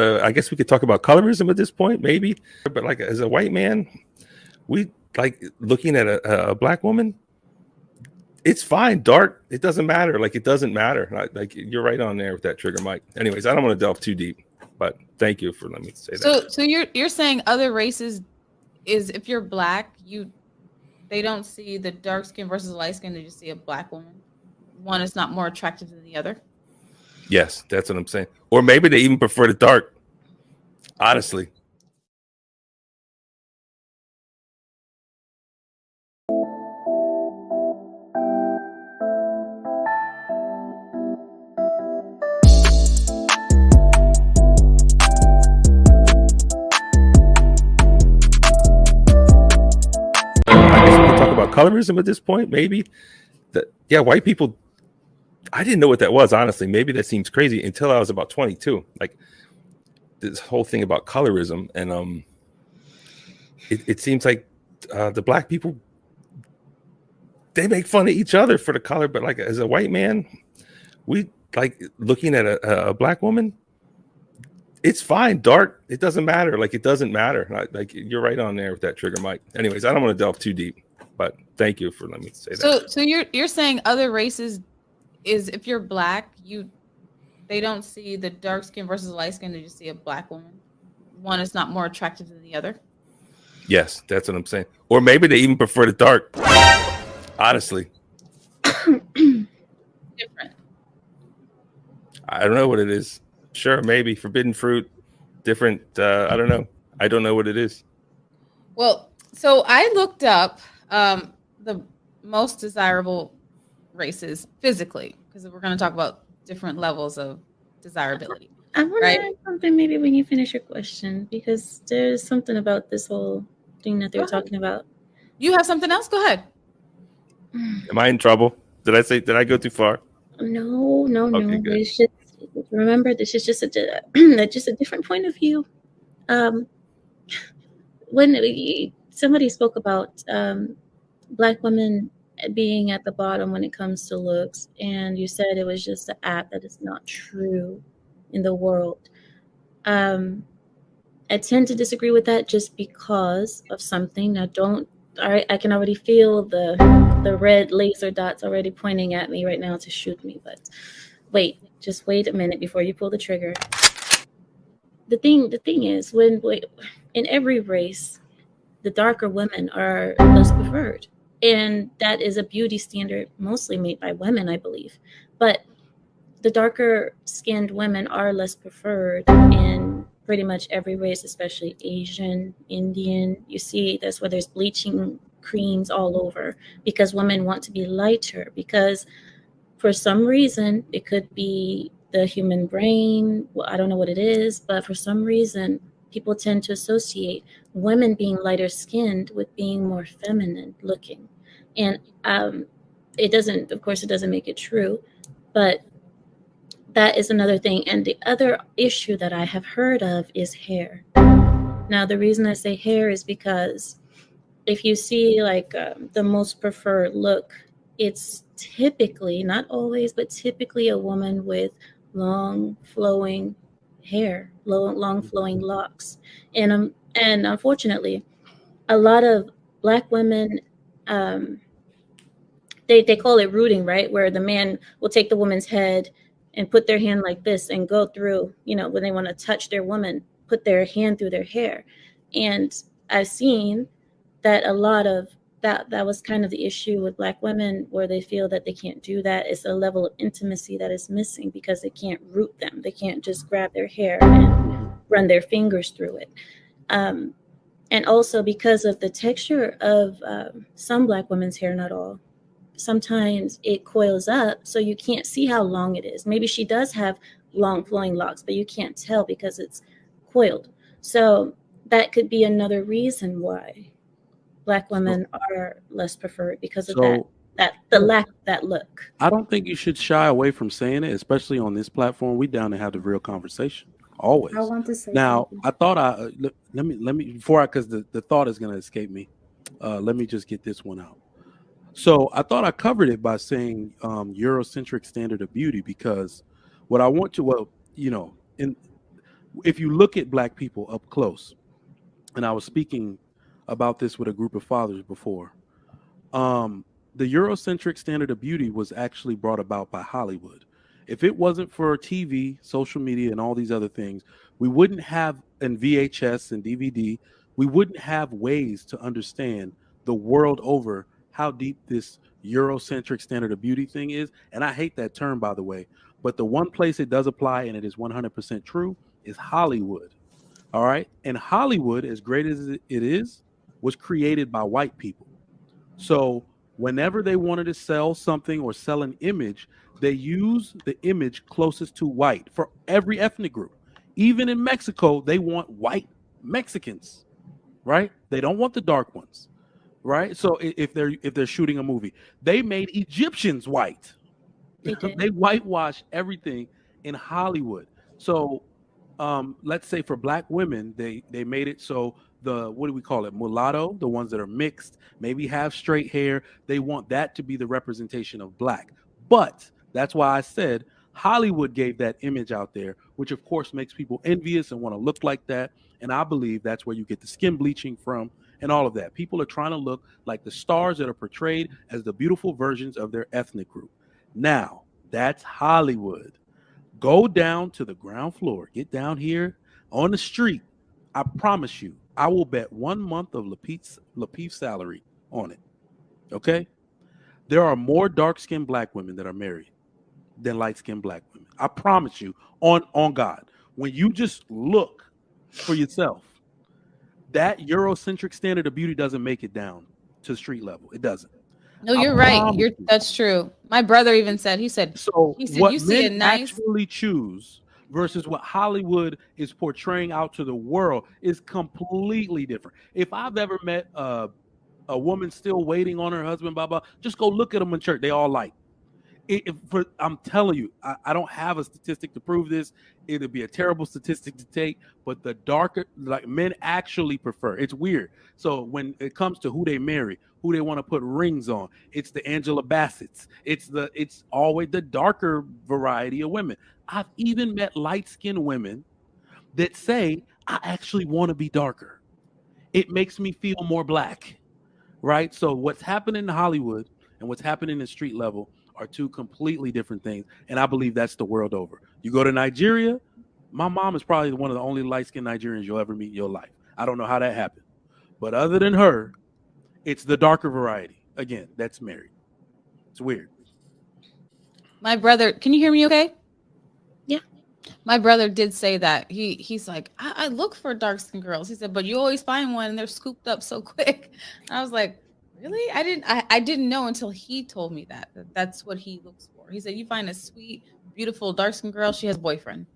I guess we could talk about colorism at this point, maybe. But like as a white man, we like looking at a black woman. It's fine, dark. It doesn't matter. Like it doesn't matter. Like you're right on there with that trigger, Mike. Anyways, I don't want to delve too deep, but thank you for letting me say that. So you're saying other races is if you're black, they don't see the dark skin versus light skin. They just see a black woman. One is not more attractive than the other. Yes, that's what I'm saying. Or maybe they even prefer the dark. Honestly. I guess we could talk about colorism at this point, maybe. Yeah, white people. I didn't know what that was, honestly. Maybe that seems crazy until I was about 22. Like this whole thing about colorism, and it seems like the black people, they make fun of each other for the color, but like as a white man, we like looking at a black woman. It's fine, dark. It doesn't matter. Like it doesn't matter. Like you're right on there with that trigger, Mike. Anyways, I don't want to delve too deep, but thank you for letting me say that. So you're saying other races is if you're black, they don't see the dark skin versus light skin. They just see a black woman. One is not more attractive than the other. Yes, that's what I'm saying. Or maybe they even prefer the dark. Honestly. Different. I don't know what it is. Sure, maybe forbidden fruit, different. I don't know. I don't know what it is. Well, so I looked up the most desirable races physically because we're going to talk about different levels of desirability. I want to add something maybe when you finish your question because there's something about this whole thing that they're talking about. You have something else? Go ahead. Am I in trouble? Did I go too far? No. Okay, good. It's just, remember, this is just a just a different point of view. When somebody spoke about black women being at the bottom when it comes to looks, and you said it was just an app, that is not true in the world. I tend to disagree with that just because of something. I can already feel the red laser dots already pointing at me right now to shoot me, but just wait a minute before you pull the trigger. The thing is, in every race, the darker women are less preferred, and that is a beauty standard mostly made by women, I believe. But the darker skinned women are less preferred in pretty much every race, especially Asian, Indian. You see, that's why there's bleaching creams all over, because women want to be lighter, because for some reason, it could be the human brain. Well, I don't know what it is, but for some reason, people tend to associate women being lighter skinned with being more feminine looking. And it doesn't make it true, but that is another thing. And the other issue that I have heard of is hair. Now, the reason I say hair is because if you see like the most preferred look, it's typically, not always, but typically a woman with long flowing hair, long flowing locks. And unfortunately, a lot of black women, they call it rooting, right? Where the man will take the woman's head and put their hand like this and go through, when they want to touch their woman, put their hand through their hair. And I've seen that a lot of that was kind of the issue with black women, where they feel that they can't do that. It's a level of intimacy that is missing because they can't root them. They can't just grab their hair and run their fingers through it. And also because of the texture of some black women's hair, not all, sometimes it coils up, so you can't see how long it is. Maybe she does have long flowing locks, but you can't tell because it's coiled. So that could be another reason why black women are less preferred, because of the lack of that look. I don't think you should shy away from saying it, especially on this platform. We down to have the real conversation always. I want to say now. something. I thought let me before because the thought is going to escape me. Let me just get this one out. So I thought I covered it by saying Eurocentric standard of beauty, because what I want to, If you look at black people up close, and I was speaking about this with a group of fathers before, the Eurocentric standard of beauty was actually brought about by Hollywood. If it wasn't for TV, social media, and all these other things, we wouldn't have in VHS and DVD, we wouldn't have ways to understand the world over how deep this Eurocentric standard of beauty thing is. And I hate that term, by the way, but the one place it does apply, and it is 100% true, is Hollywood. All right. And Hollywood, as great as it is, was created by white people. So whenever they wanted to sell something or sell an image, they use the image closest to white for every ethnic group. Even in Mexico, they want white Mexicans, right? They don't want the dark ones, right? So if they're shooting a movie, they made Egyptians white. They did. They whitewash everything in Hollywood. So let's say for black women, they made it so the, what do we call it, mulatto, the ones that are mixed, maybe have straight hair, they want that to be the representation of black. But that's why I said Hollywood gave that image out there, which of course makes people envious and want to look like that. And I believe that's where you get the skin bleaching from and all of that. People are trying to look like the stars that are portrayed as the beautiful versions of their ethnic group. Now, that's Hollywood. Go down to the ground floor. Get down here on the street. I promise you, I will bet 1 month of Lapeef's salary on it. Okay? There are more dark-skinned black women that are married than light-skinned black women. I promise you, on God. When you just look for yourself, that Eurocentric standard of beauty doesn't make it down to street level. It doesn't. No, I you're right. promise you. That's true. My brother even said, he said, So what you see a men nice. actually choose versus what Hollywood is portraying out to the world is completely different. If I've ever met a woman still waiting on her husband, blah blah, just go look at them in church. They all light. I'm telling you, I don't have a statistic to prove this. It'd be a terrible statistic to take, but the darker, like, men actually prefer. It's weird. So when it comes to who they marry, who they want to put rings on, it's the Angela Bassett's. It's always the darker variety of women. I've even met light-skinned women that say, I actually want to be darker. It makes me feel more black, right? So what's happening in Hollywood and what's happening in street level are two completely different things. And I believe that's the world over. You go to Nigeria, my mom is probably one of the only light-skinned Nigerians you'll ever meet in your life. I don't know how that happened. But other than her, it's the darker variety. Again, that's married. It's weird. My brother, can you hear me okay? Yeah. My brother did say that. He's like, I look for dark-skinned girls. He said, but you always find one and they're scooped up so quick. And I was like, really? I didn't know until he told me that that's what he looks for. He said, you find a sweet, beautiful, dark-skinned girl, she has a boyfriend.